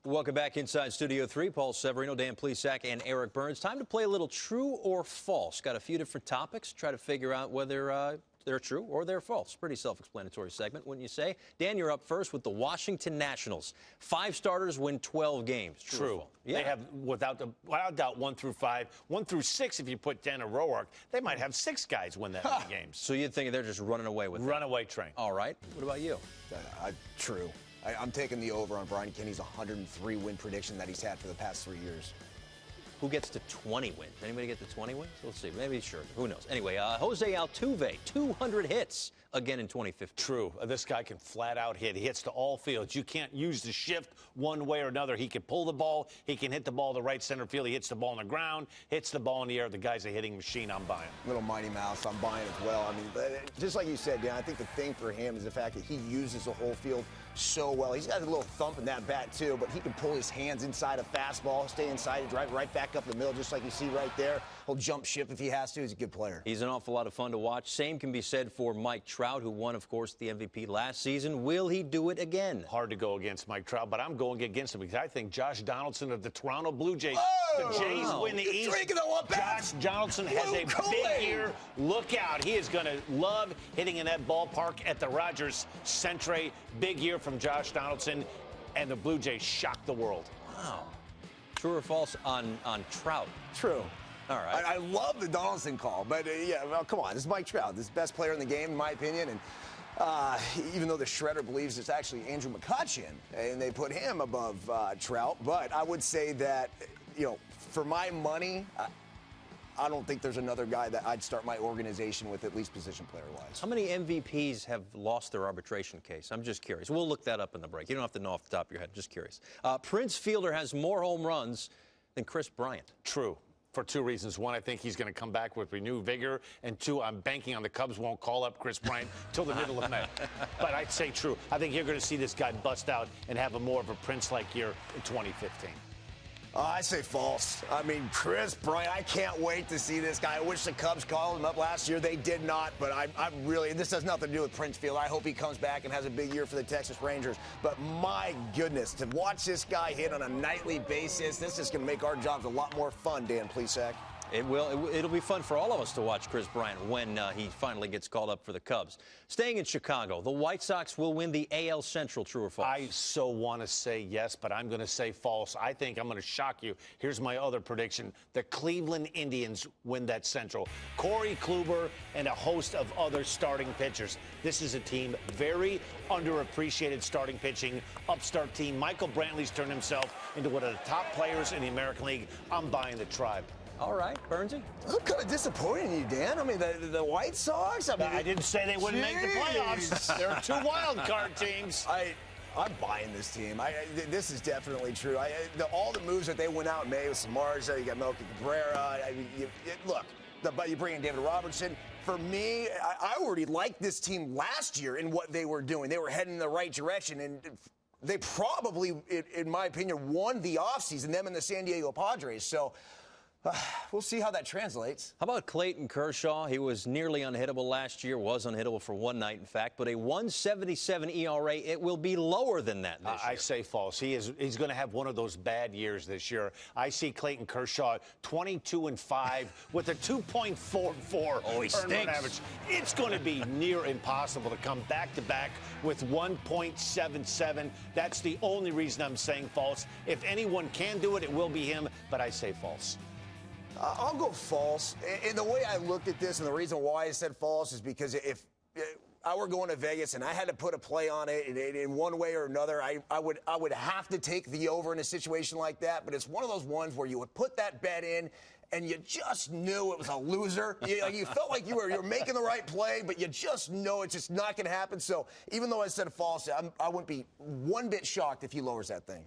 Welcome back inside Studio 3. Paul Severino, Dan Plesac, and Eric Byrnes. Time to play a little true or false. Got a few different topics. Try to figure out whether they're true or they're false. Pretty self-explanatory segment, wouldn't you say? Dan, you're up first with the Washington Nationals. 5 starters win 12 games. True. Yeah. They have, without doubt, 1 through 5. 1 through 6, if you put Dan O'Rourke, they might have 6 guys win that many games. So you'd think they're just running away with it. Runaway train. All right. What about you? True. I'm taking the over on Brian Kenny's 103 win prediction that he's had for the past 3 years. Who gets to 20 wins? Anybody get to 20 wins? Let's see. Maybe, sure. Who knows? Anyway, Jose Altuve, 200 hits again in 2015. True. This guy can flat out hit. He hits to all fields. You can't use the shift one way or another. He can pull the ball. He can hit the ball to right center field. He hits the ball on the ground, hits the ball in the air. The guy's a hitting machine. I'm buying. Little Mighty Mouse, I'm buying as well. I mean, just like you said, Dan, I think the thing for him is the fact that he uses the whole field so well. He's got a little thump in that bat, too, but he can pull his hands inside a fastball, stay inside, drive right back up the middle, just like you see right there. He'll jump ship if he has to. He's a good player. He's an awful lot of fun to watch. Same can be said for Mike Trout, who won, of course, the MVP last season. Will he do it again? Hard to go against Mike Trout, but I'm going against him because I think Josh Donaldson of the Toronto Blue Jays, the Jays win the East. Josh Donaldson has a big year. Look out. He is going to love hitting in that ballpark at the Rogers Centre. Big year from Josh Donaldson, and the Blue Jays shocked the world. Wow. True or false on Trout? True. All right. I love the Donaldson call, but yeah, well, come on. This is Mike Trout. This is the best player in the game, in my opinion. And even though the Shredder believes it's actually Andrew McCutchen, and they put him above Trout. But I would say that, for my money, I don't think there's another guy that I'd start my organization with, at least position player-wise. How many MVPs have lost their arbitration case? I'm just curious. We'll look that up in the break. You don't have to know off the top of your head. Just curious. Prince Fielder has more home runs than Chris Bryant. True. For 2 reasons. 1, I think he's going to come back with renewed vigor. And 2, I'm banking on the Cubs won't call up Chris Bryant till the middle of May. But I'd say true. I think you're going to see this guy bust out and have a more of a Prince-like year in 2015. I say false. I mean, Chris Bryant, I can't wait to see this guy. I wish the Cubs called him up last year. They did not, but I'm really, this has nothing to do with Prince Fielder. I hope he comes back and has a big year for the Texas Rangers. But my goodness, to watch this guy hit on a nightly basis, this is going to make our jobs a lot more fun, Dan Plesac. It will. It'll be fun for all of us to watch Chris Bryant when he finally gets called up for the Cubs. Staying in Chicago, the White Sox will win the AL Central. True or false? I so want to say yes, but I'm going to say false. I think I'm going to shock you. Here's my other prediction. The Cleveland Indians win that Central. Corey Kluber and a host of other starting pitchers. This is a team very underappreciated starting pitching, upstart team. Michael Brantley's turned himself into one of the top players in the American League. I'm buying the Tribe. All right, Burnsy. I'm kind of disappointed in you, Dan. I mean, the White Sox. I didn't say they wouldn't make the playoffs. There are 2 wild card teams. I'm buying this team. This is definitely true. All the moves that they went out and made with Samardzija, you got Melky Cabrera. But you bring in David Robertson. For me, I already liked this team last year in what they were doing. They were heading in the right direction, and they probably, in my opinion, won the offseason, them and the San Diego Padres. So we'll see how that translates. How about Clayton Kershaw? He was nearly unhittable last year, was unhittable for one night, in fact, but a 1.77 ERA. It will be lower than that this year. I say false. He's going to have one of those bad years this year. I see Clayton Kershaw 22-5 with a 2.44 earned run average. It's going to be near impossible to come back-to-back with 1.77. That's the only reason I'm saying false. If anyone can do it, it will be him, but I say false. I'll go false. And the way I looked at this and the reason why I said false is because if I were going to Vegas and I had to put a play on it in one way or another, I would have to take the over in a situation like that. But it's one of those ones where you would put that bet in and you just knew it was a loser. You felt like you were making the right play, but you just know it's just not going to happen. So even though I said false, I wouldn't be one bit shocked if he lowers that thing.